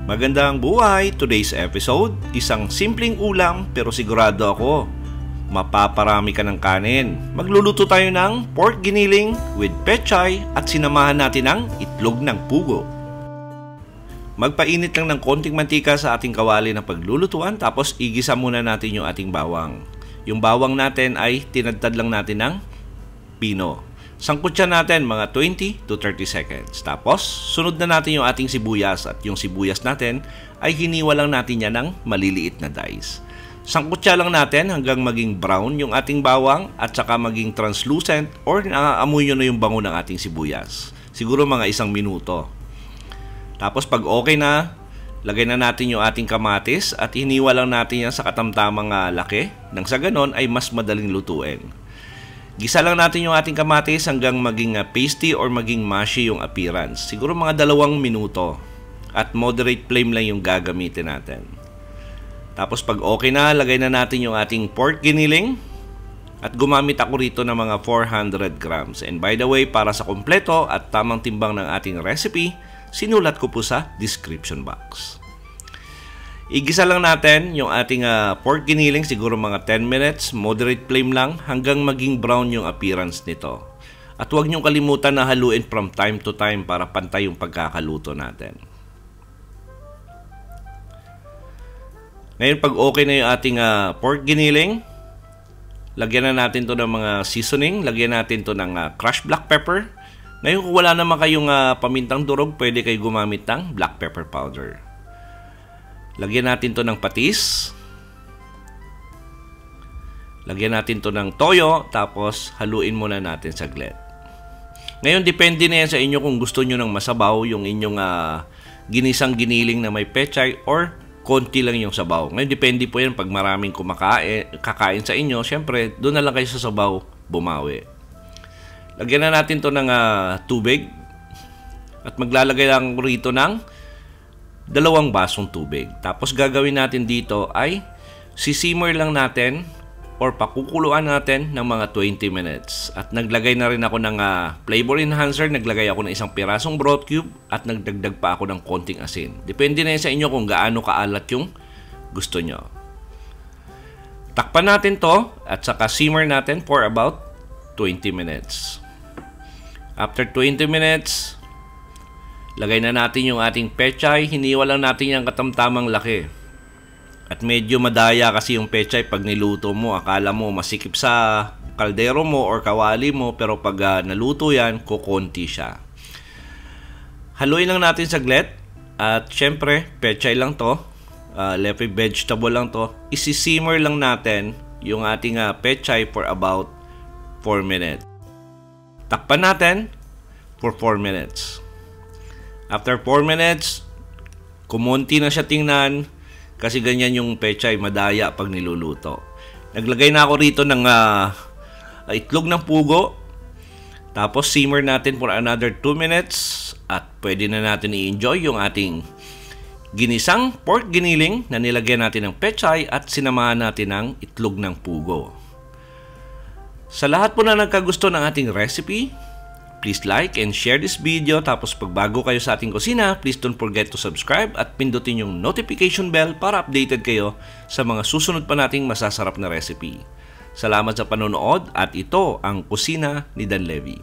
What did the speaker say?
Magandang buhay! Today's episode, isang simpleng ulam pero sigurado ako, mapaparami ka ng kanin. Magluluto tayo ng pork giniling with pechay at sinamahan natin ng itlog ng pugo. Magpainit lang ng konting mantika sa ating kawali ng paglulutuan tapos igisa muna natin yung ating bawang. Yung bawang natin ay tinadtad lang natin ng pino. Sangkutsa natin mga 20 to 30 seconds. Tapos, sunod na natin yung ating sibuyas at yung sibuyas natin ay hiniwa lang natin yan ng maliliit na dice. Sangkutsa lang natin hanggang maging brown yung ating bawang at saka maging translucent or naaamoy nyo na yung bango ng ating sibuyas. Siguro mga 1 minuto. Tapos pag okay na, lagay na natin yung ating kamatis at hiniwa lang natin yan sa katamtamang laki. Nang sa ganon ay mas madaling lutuin. Gisa lang natin yung ating kamatis hanggang maging pasty or maging mushy yung appearance. Siguro mga 2 minuto. At moderate flame lang yung gagamitin natin. Tapos pag okay na, lagay na natin yung ating pork giniling. At gumamit ako rito ng mga 400 grams. And by the way, para sa kompleto at tamang timbang ng ating recipe, sinulat ko po sa description box. Igisa lang natin yung ating pork giniling, siguro mga 10 minutes, moderate flame lang hanggang maging brown yung appearance nito. At huwag niyong kalimutan na haluin from time to time para pantay yung pagkakaluto natin. Ngayon pag okay na yung ating pork giniling, lagyan na natin to ng mga seasoning, lagyan natin to ng crushed black pepper. Ngayon kung wala naman kayong pamintang durog, pwede kayo gumamit ng black pepper powder. Lagyan natin to ng patis. Lagyan natin to ng toyo. Tapos haluin muna natin saglit. Ngayon depende na yan sa inyo kung gusto nyo ng masabaw yung inyong ginisang giniling na may pechay or konti lang yung sabaw. Ngayon depende po yan pag maraming kakain sa inyo. Siyempre doon na lang kayo sa sabaw bumawi. Lagyan na natin to ng tubig. At maglalagay lang rito ng 2 basong tubig. Tapos gagawin natin dito ay sisimmer lang natin or pakukuluan natin ng mga 20 minutes. At naglagay na rin ako ng flavor enhancer. Naglagay ako ng 1 pirasong broth cube at nagdagdag pa ako ng konting asin. Depende na sa inyo kung gaano kaalat yung gusto nyo. Takpan natin to at saka simmer natin for about 20 minutes. After 20 minutes, lagay na natin yung ating pechay. Hiniwa lang natin yung katamtamang laki. At medyo madaya kasi yung pechay pag niluto mo. Akala mo masikip sa kaldero mo or kawali mo. Pero pag naluto yan, kukunti siya. Haluin lang natin saglit. At syempre, pechay lang to. Leafy vegetable lang to. Isisimmer lang natin yung ating pechay for about 4 minutes. Takpan natin for 4 minutes. After 4 minutes, kumunti na siya tingnan kasi ganyan yung pechay, madaya pag niluluto. Naglagay na ako rito ng itlog ng pugo. Tapos simmer natin for another 2 minutes at pwede na natin i-enjoy yung ating ginisang pork giniling na nilagyan natin ng pechay at sinamahan natin ng itlog ng pugo. Sa lahat po na nagkagusto ng ating recipe, please like and share this video. Tapos pag bago kayo sa ating kusina, please don't forget to subscribe at pindutin yung notification bell para updated kayo sa mga susunod pa nating masasarap na recipe. Salamat sa panonood at ito ang Kusina ni Dan Levy.